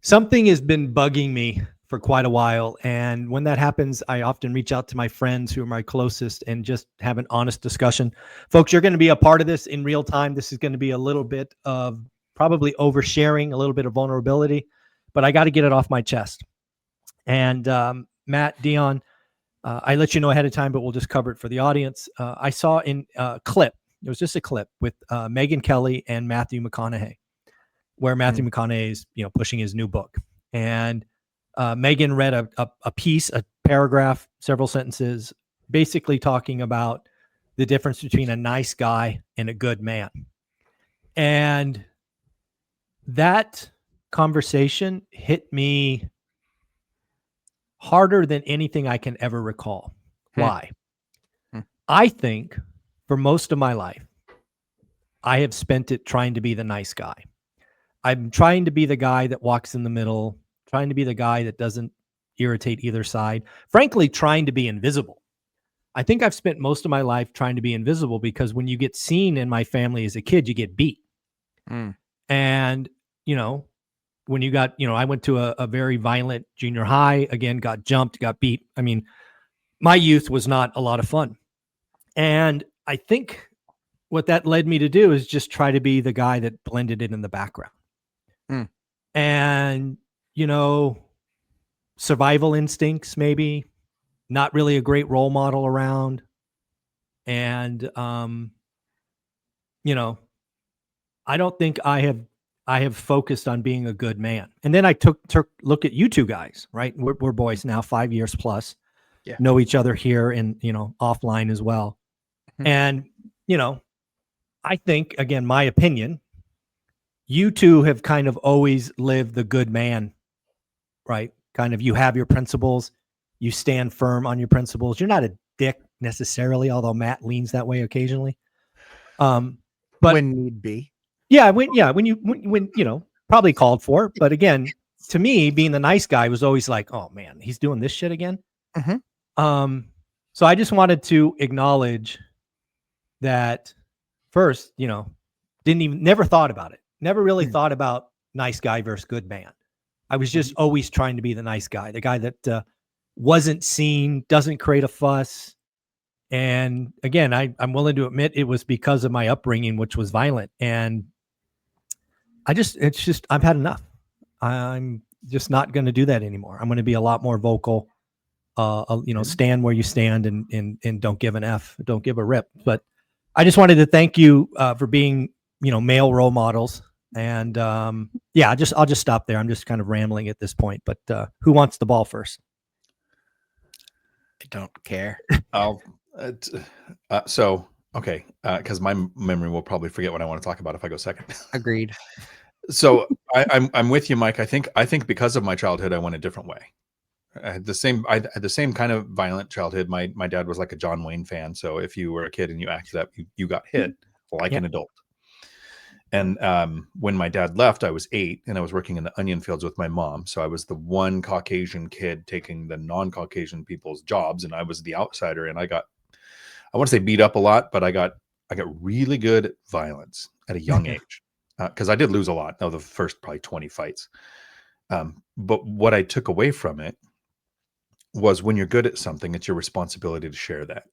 Something has been bugging me for quite a while. And when that happens, I often reach out to my friends who are my closest and just have an honest discussion. Folks, you're going to be a part of this in real time. This is going to be a little bit of probably oversharing, a little bit of vulnerability, but I got to get it off my chest. And Matt, Dion, I let you know ahead of time, but we'll just cover it for the audience. I saw in a clip, it was just a clip with Megyn Kelly and Matthew McConaughey, where Matthew McConaughey is, pushing his new book. And Megan read a piece, a paragraph, several sentences, basically talking about the difference between a nice guy and a good man. And that conversation hit me harder than anything I can ever recall. Why? I think for most of my life, I have spent it trying to be the nice guy. I'm trying to be the guy that walks in the middle, trying to be the guy that doesn't irritate either side. Frankly, trying to be invisible. I think I've spent most of my life trying to be invisible because when you get seen in my family as a kid, you get beat. And, when you got, I went to a very violent junior high, again, got jumped, got beat. I mean, my youth was not a lot of fun. And I think what that led me to do is just try to be the guy that blended in the background. And, survival instincts, maybe not really a great role model around. And, I don't think I have focused on being a good man. And then I took look at you two guys, right? We're boys now, 5 years plus, know each other here and, offline as well. And, I think, again, my opinion, you two have kind of always lived the good man, right? Kind of, you have your principles, you stand firm on your principles. You're not a dick necessarily, although Matt leans that way occasionally. But when need be. When probably called for. But again, to me, being the nice guy was always like, oh man, he's doing this shit again. So I just wanted to acknowledge that first, never thought about it. Never really thought about nice guy versus good man. I was just always trying to be the nice guy, the guy that wasn't seen, doesn't create a fuss. And again, I'm willing to admit it was because of my upbringing, which was violent. And I've had enough. I'm just not going to do that anymore. I'm going to be a lot more vocal, stand where you stand and don't give an F, don't give a rip. But I just wanted to thank you for being, male role models. And I'll just stop there. I'm just kind of rambling at this point, but who wants the ball first? I don't care. Okay. Cause my memory will probably forget what I want to talk about if I go second. Agreed. So I'm with you, Mike. I think because of my childhood, I went a different way. I had the same kind of violent childhood. My dad was like a John Wayne fan. So if you were a kid and you acted up, you got hit like an adult. And when my dad left, I was 8 and I was working in the onion fields with my mom. So I was the one Caucasian kid taking the non-Caucasian people's jobs, and I was the outsider. And I want to say beat up a lot, but I got really good at violence at a young age because I did lose a lot of the first probably 20 fights. But what I took away from it was when you're good at something, it's your responsibility to share that.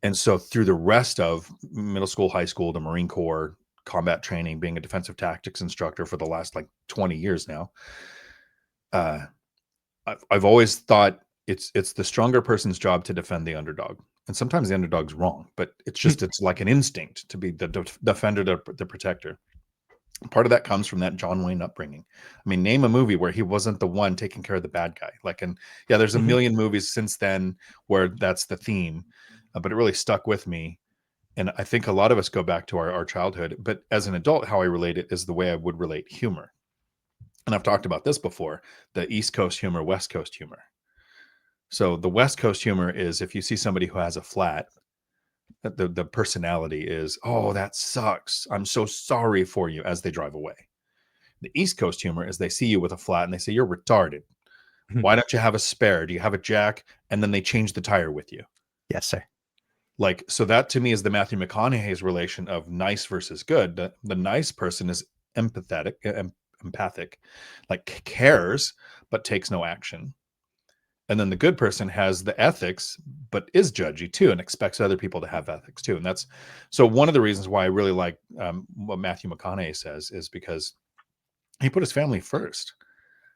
And so through the rest of middle school, high school, the Marine Corps, combat training, being a defensive tactics instructor for the last 20 years now, I've always thought it's the stronger person's job to defend the underdog. And sometimes the underdog's wrong, but it's like an instinct to be the defender, the protector. Part of that comes from that John Wayne upbringing. I mean, name a movie where he wasn't the one taking care of the bad guy. There's a million movies since then where that's the theme, but it really stuck with me. And I think a lot of us go back to our childhood, but as an adult, how I relate it is the way I would relate humor. And I've talked about this before, the East Coast humor, West Coast humor. So the West Coast humor is if you see somebody who has a flat, the personality is, oh, that sucks. I'm so sorry for you as they drive away. The East Coast humor is they see you with a flat and they say, you're retarded. Why don't you have a spare? Do you have a jack? And then they change the tire with you. Yes, sir. So that to me is the Matthew McConaughey's relation of nice versus good. The nice person is empathetic, empathic, like cares, but takes no action. And then the good person has the ethics, but is judgy too, and expects other people to have ethics too. And that's so one of the reasons why I really like what Matthew McConaughey says is because he put his family first.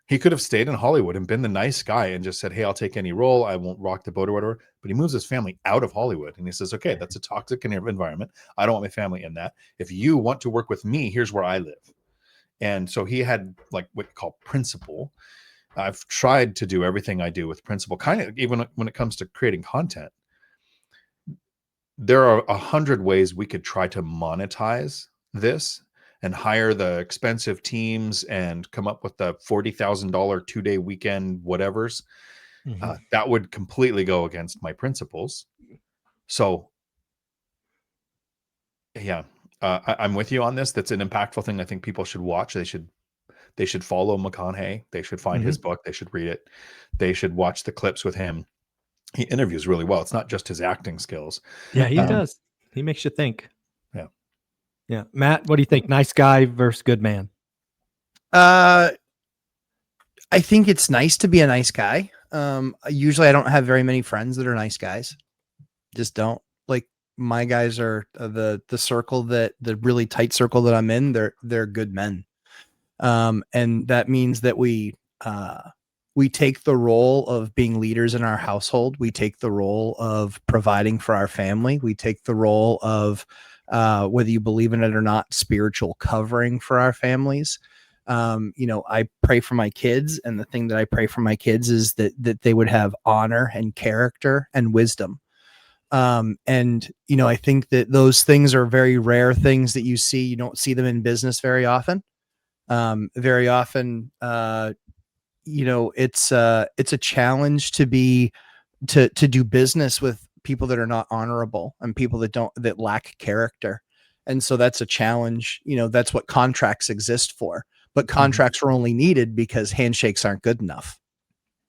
He could have stayed in Hollywood and been the nice guy and just said, hey, I'll take any role. I won't rock the boat or whatever. But he moves his family out of Hollywood. And he says, okay, that's a toxic environment. I don't want my family in that. If you want to work with me, here's where I live. And so he had like what we call principle. I've tried to do everything I do with principle, kind of even when it comes to creating content. There are 100 ways we could try to monetize this and hire the expensive teams and come up with the $40,000 2-day weekend whatevers. That would completely go against my principles. So yeah, I'm with you on this. That's an impactful thing I think people should watch. They should follow McConaughey. They should find his book. They should read it. They should watch the clips with him. He interviews really well. It's not just his acting skills. Yeah, he does. He makes you think. Yeah. Yeah. Matt, what do you think? Nice guy versus good man? I think it's nice to be a nice guy. Usually I don't have very many friends that are nice guys. Just don't. Like my guys are the circle the really tight circle that I'm in. They're good men. And that means that we take the role of being leaders in our household. We take the role of providing for our family. We take the role of, whether you believe in it or not, spiritual covering for our families. I pray for my kids, and the thing that I pray for my kids is that they would have honor and character and wisdom. I think that those things are very rare things that you see. You don't see them in business very often. Very often, it's a challenge to do business with people that are not honorable and people that lack character. And so that's a challenge. That's what contracts exist for, but contracts are only needed because handshakes aren't good enough.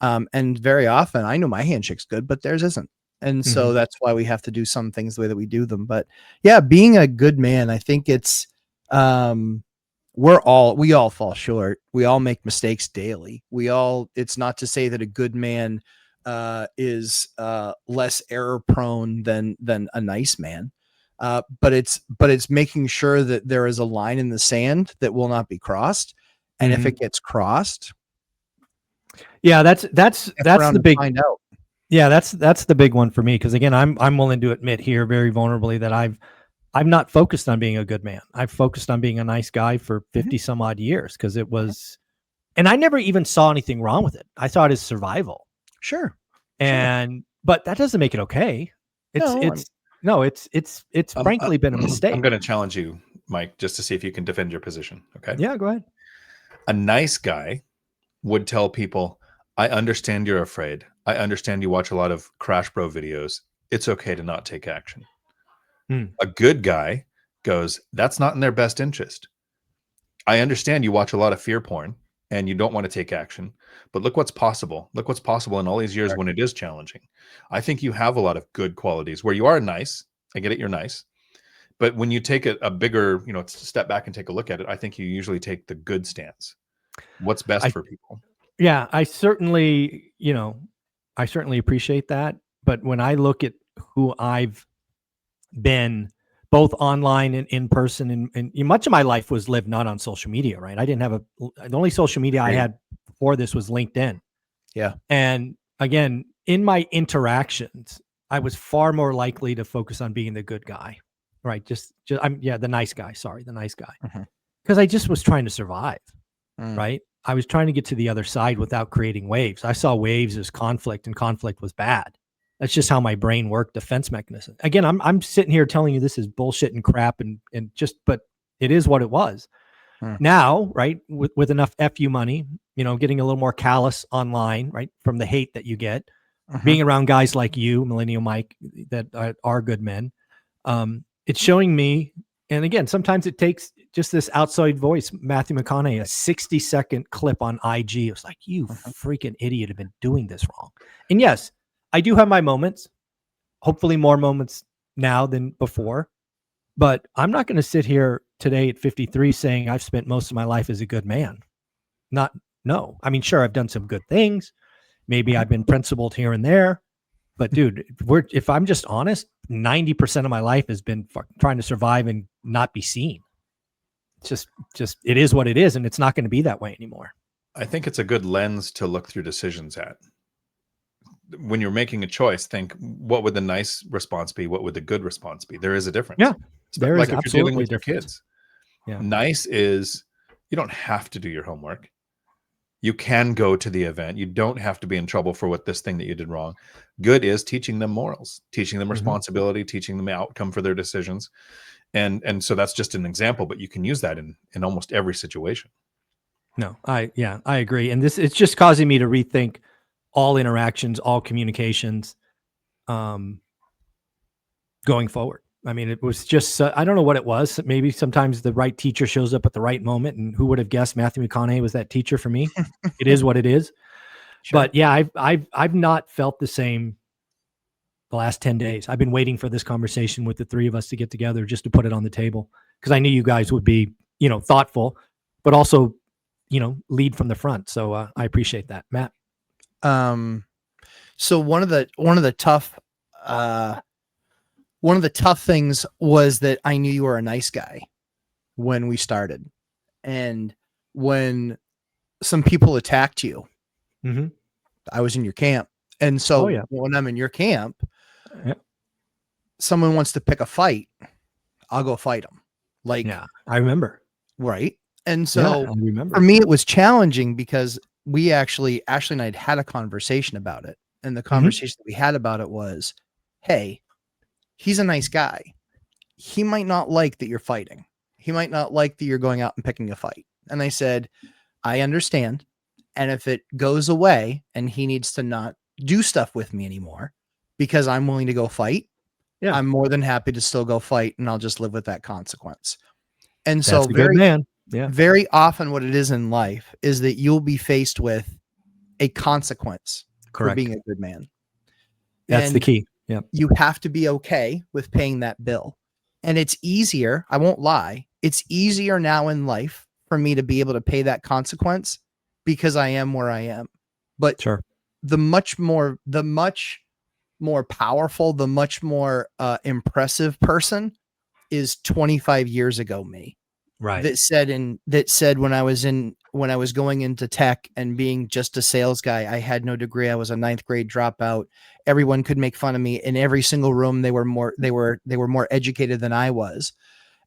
And very often I know my handshake's good, but theirs isn't. And so that's why we have to do some things the way that we do them. But yeah, being a good man, I think it's, we all fall short. We all make mistakes daily. It's not to say that a good man is less error prone than a nice man. But it's making sure that there is a line in the sand that will not be crossed. And if it gets crossed, yeah, that's the big find out. Yeah, that's the big one for me. Cause again, I'm willing to admit here very vulnerably that I've not focused on being a good man. I've focused on being a nice guy for 50 some odd years because it was, and I never even saw anything wrong with it. I saw it as survival. Sure. But that doesn't make it okay. It's frankly been a mistake. I'm going to challenge you, Mike, just to see if you can defend your position. Okay. Yeah, go ahead. A nice guy would tell people, I understand you're afraid. I understand you watch a lot of Crash Bro videos. It's okay to not take action. A good guy goes, that's not in their best interest. I understand you watch a lot of fear porn and you don't want to take action, but look what's possible. Look what's possible in all these years when it is challenging. I think you have a lot of good qualities where you are nice. I get it. You're nice. But when you take a bigger, step back and take a look at it, I think you usually take the good stance. What's best for people. Yeah, I certainly appreciate that. But when I look at who I've been both online and in person, and much of my life was lived not on social media, right? I didn't have the only social media I had before this was LinkedIn. Yeah. And again, in my interactions, I was far more likely to focus on being the good guy, right? The nice guy. Sorry, the nice guy. Because I just was trying to survive, right? I was trying to get to the other side without creating waves. I saw waves as conflict, and conflict was bad. That's just how my brain worked, defense mechanism. Again, I'm sitting here telling you this is bullshit and crap but it is what it was. Now, right, with enough FU money, getting a little more callous online, right, from the hate that you get, being around guys like you, Millennial Mike, that are good men, it's showing me, and again, sometimes it takes just this outside voice, Matthew McConaughey, a 60-second clip on IG. It was like, you freaking idiot have been doing this wrong. And yes, I do have my moments, hopefully more moments now than before, but I'm not going to sit here today at 53 saying I've spent most of my life as a good man. No. I mean, sure, I've done some good things. Maybe I've been principled here and there, but dude, if I'm just honest, 90% of my life has been trying to survive and not be seen. It's just it is what it is, and it's not going to be that way anymore. I think it's a good lens to look through decisions at. When you're making a choice, think, what would the nice response be? What would the good response be? There is a difference. Yeah, there like is if you're dealing absolutely with a your difference. kids. Yeah. Nice is you don't have to do your homework. You can go to the event. You don't have to be in trouble for what this thing that you did wrong. Good is teaching them morals, teaching them responsibility, teaching them outcome for their decisions. And so that's just an example, but you can use that in almost every situation. No, I agree. And it's just causing me to rethink all interactions, all communications, going forward. I mean, it was just, I don't know what it was. Maybe sometimes the right teacher shows up at the right moment, and who would have guessed Matthew McConaughey was that teacher for me? It is what it is. Sure. But yeah, I've not felt the same the last 10 days. I've been waiting for this conversation with the three of us to get together just to put it on the table, because I knew you guys would be, thoughtful, but also, lead from the front. So I appreciate that, Matt. So one of the tough things was that I knew you were a nice guy when we started, and when some people attacked you, I was in your camp. And so when I'm in your camp, someone wants to pick a fight, I'll go fight them. Like, yeah, I remember. Right. And so I remember. For me, it was challenging because we Ashley and I had a conversation about it. And the conversation that we had about it was, hey, he's a nice guy. He might not like that you're fighting. He might not like that you're going out and picking a fight. And I said, I understand. And if it goes away and he needs to not do stuff with me anymore because I'm willing to go fight, I'm more than happy to still go fight, and I'll just live with that consequence. And so very often what it is in life is that you'll be faced with a consequence for being a good man. That's the key. Yeah. You have to be okay with paying that bill. And it's easier, I won't lie, it's easier now in life for me to be able to pay that consequence because I am where I am. But the much more powerful, the much more impressive person is 25 years ago me. Right. That said when I was going into tech and being just a sales guy, I had no degree. I was a 9th grade dropout. Everyone could make fun of me. In every single room, they were more educated than I was.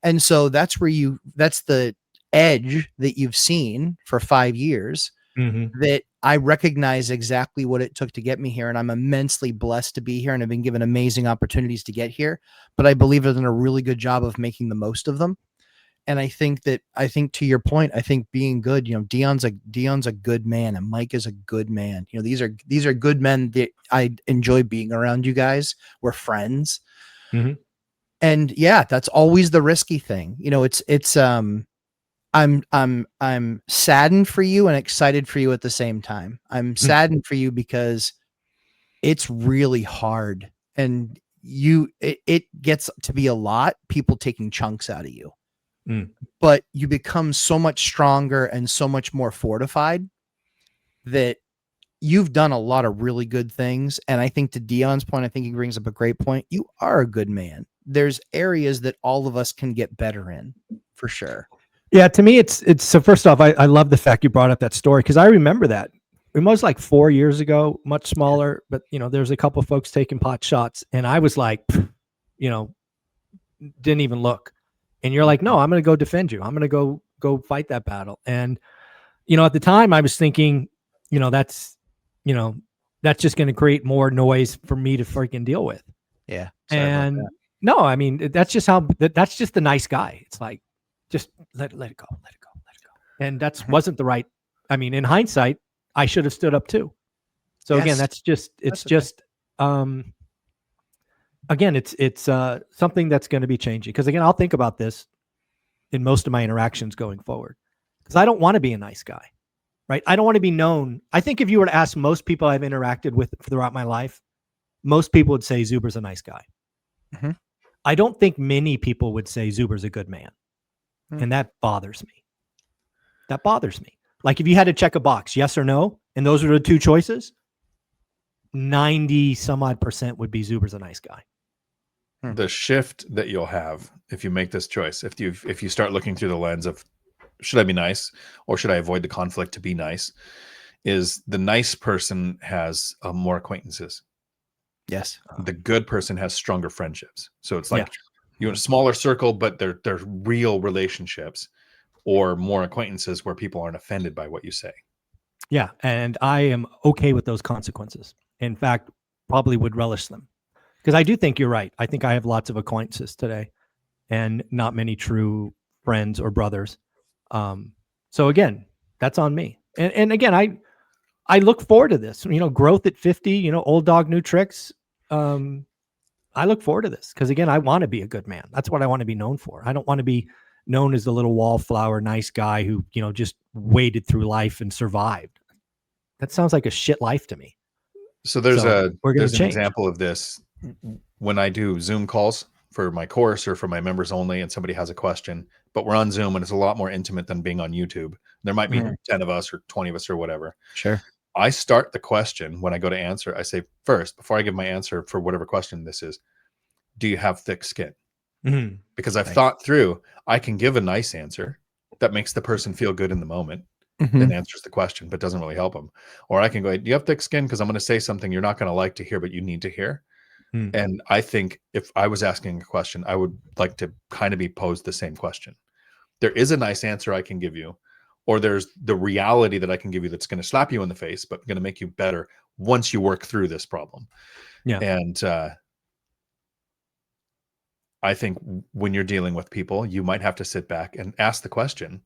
And so that's the edge that you've seen for 5 years, that I recognize exactly what it took to get me here. And I'm immensely blessed to be here, and I've been given amazing opportunities to get here, but I believe I've done a really good job of making the most of them. And I think to your point, I think being good, Dion's a good man, and Mike is a good man. These are good men that I enjoy being around. You guys, we're friends. And yeah, that's always the risky thing. I'm saddened for you and excited for you at the same time. I'm saddened for you because it's really hard, and it gets to be a lot, people taking chunks out of you. But you become so much stronger and so much more fortified that you've done a lot of really good things. And I think to Dion's point, I think he brings up a great point. You are a good man. There's areas that all of us can get better in, for sure. Yeah, to me, it's so first off, I love the fact you brought up that story, because I remember that. It was like 4 years ago, much smaller, but there's a couple of folks taking pot shots, and I was like, didn't even look. And you're like, no, I'm going to go defend you. I'm going to go fight that battle. And, at the time I was thinking, that's just going to create more noise for me to freaking deal with. Yeah. And no, I mean, that's just the nice guy. It's like, just let it go. And that's wasn't the right. I mean, in hindsight, I should have stood up too. So again, again, it's something that's going to be changing, because again, I'll think about this in most of my interactions going forward, because I don't want to be a nice guy, right? I don't want to be known. I think if you were to ask most people I've interacted with throughout my life, most people would say Zuber's a nice guy. I don't think many people would say Zuber's a good man. And that bothers me. Like if you had to check a box, yes or no, and those are the two choices, 90 some odd % would be Zuber's a nice guy. The shift that you'll have if you make this choice, if you start looking through the lens of should I be nice or should I avoid the conflict to be nice, is the nice person has more acquaintances. Yes. The good person has stronger friendships. So it's like you're in a smaller circle, but they're real relationships, or more acquaintances where people aren't offended by what you say. Yeah. And I am okay with those consequences. In fact, probably would relish them. Because I do think you're right. I think I have lots of acquaintances today and not many true friends or brothers. So again, that's on me. And again, I look forward to this, growth at 50, old dog, new tricks. I look forward to this because again, I want to be a good man. That's what I want to be known for. I don't want to be known as the little wallflower, nice guy who, just waded through life and survived. That sounds like a shit life to me. So there's an change. example of this when I do Zoom calls for my course or for my members only, and somebody has a question, but we're on Zoom and it's a lot more intimate than being on YouTube. There might be 10 of us or 20 of us or whatever. Sure. I start the question when I go to answer. I say first, before I give my answer for whatever question this is, do you have thick skin? Mm-hmm. Because I've thought through, I can give a nice answer that makes the person feel good in the moment. And answers the question, but doesn't really help them. Or I can go, do you have thick skin? Because I'm going to say something you're not going to like to hear, but you need to hear. And I think if I was asking a question, I would like to kind of be posed the same question. There is a nice answer I can give you, or there's the reality that I can give you that's going to slap you in the face, but going to make you better once you work through this problem. Yeah. And I think when you're dealing with people, you might have to sit back and ask the question,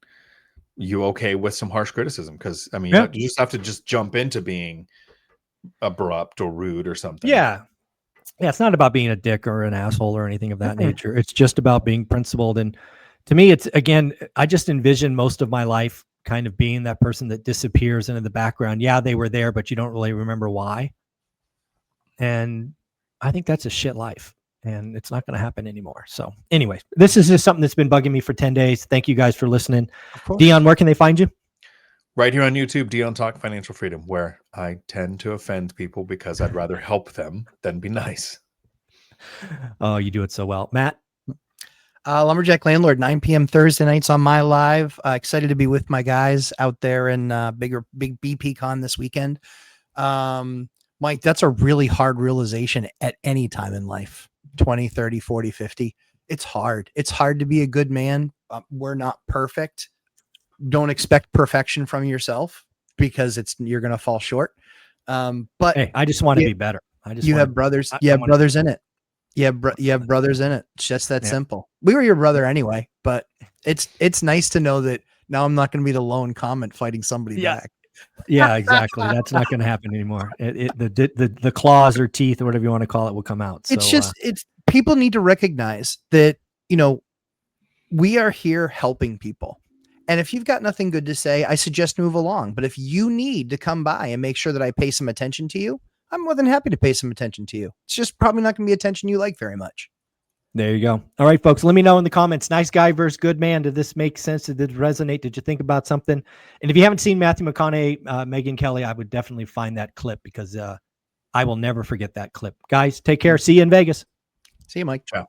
you okay with some harsh criticism? Because I mean, you just have to just jump into being abrupt or rude or something. Yeah. It's not about being a dick or an asshole or anything of that nature. It's just about being principled. And to me, it's again, I just envision most of my life kind of being that person that disappears into the background. Yeah, they were there, but you don't really remember why. And I think that's a shit life. And it's not going to happen anymore. So anyway, this is just something that's been bugging me for 10 days. Thank you guys for listening. Dion, where can they find you? Right here on YouTube, Dion Talk Financial Freedom, where I tend to offend people because I'd rather help them than be nice. Oh, you do it so well. Matt? Lumberjack Landlord, 9 p.m. Thursday nights on my live. Excited to be with my guys out there in big BP Con this weekend. Mike, that's a really hard realization at any time in life. 20, 30, 40, 50. It's hard. It's hard to be a good man. We're not perfect. Don't expect perfection from yourself because you're going to fall short. But hey, I just want to be better. You have brothers in it. You have brothers in it. It's just that simple. We were your brother anyway, but it's nice to know that now I'm not going to be the lone comment fighting somebody back. Yeah, exactly. That's not going to happen anymore. The claws or teeth or whatever you want to call it will come out. So, it's people need to recognize that, we are here helping people. And if you've got nothing good to say, I suggest move along. But if you need to come by and make sure that I pay some attention to you, I'm more than happy to pay some attention to you. It's just probably not going to be attention you like very much. There you go. All right, folks, let me know in the comments. Nice guy versus good man. Did this make sense? Did it resonate? Did you think about something? And if you haven't seen Matthew McConaughey, Megyn Kelly, I would definitely find that clip because I will never forget that clip. Guys, take care. See you in Vegas. See you, Mike. Ciao.